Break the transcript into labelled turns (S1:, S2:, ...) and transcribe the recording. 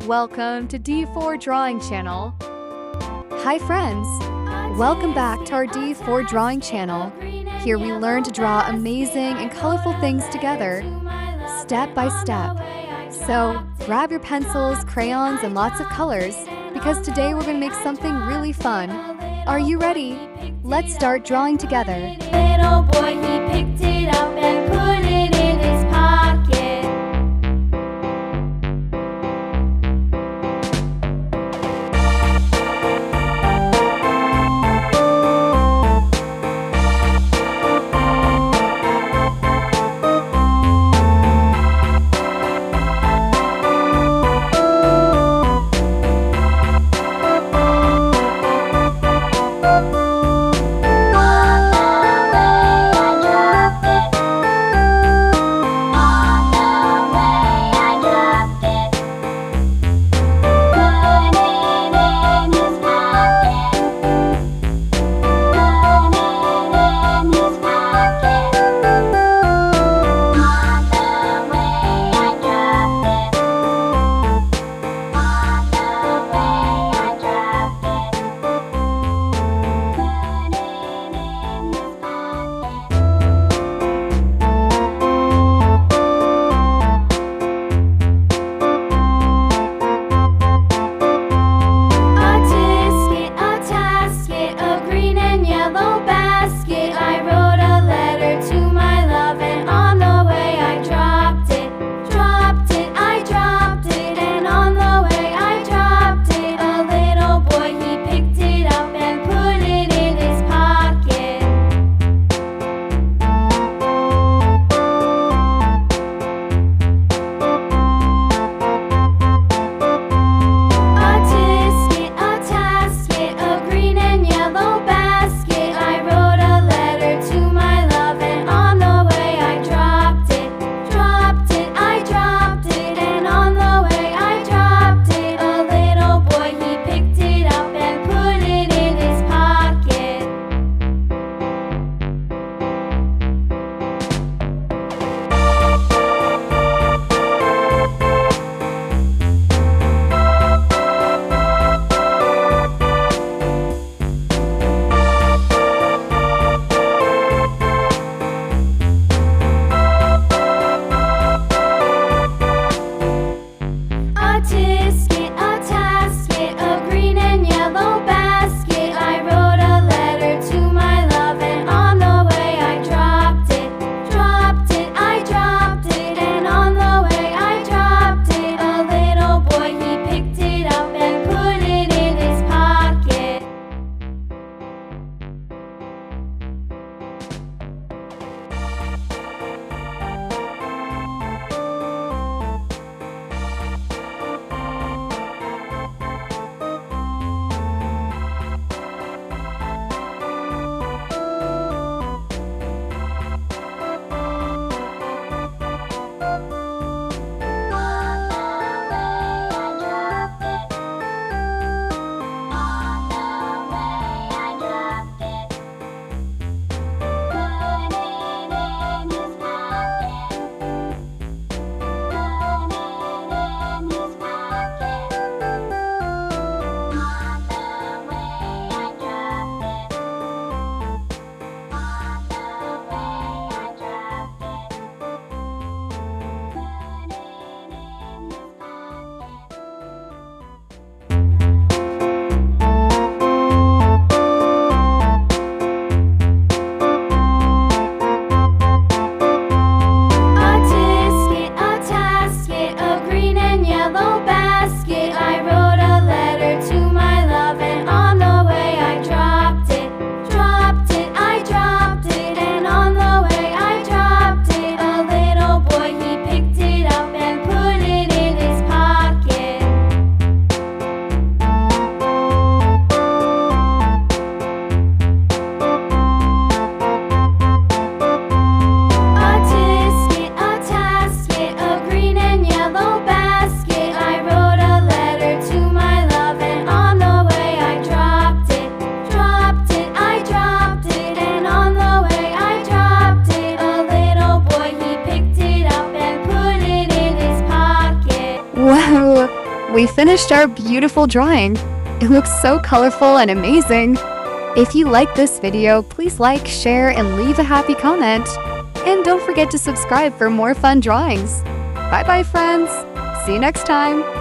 S1: Welcome to D4 Drawing Channel. Hi friends, welcome back to our D4 Drawing Channel. Here we learn to draw amazing and colorful things together, step by step. So grab your pencils, crayons, and lots of colors, because today we're going to make something really fun. Are you ready? Let's start drawing together.
S2: Little boy, he picked it up and put it in his pocket.
S1: We finished our beautiful drawing. It looks so colorful and amazing. If you like this video, please like, share, and leave a happy comment. And don't forget to subscribe for more fun drawings. Bye-bye, friends. See you next time.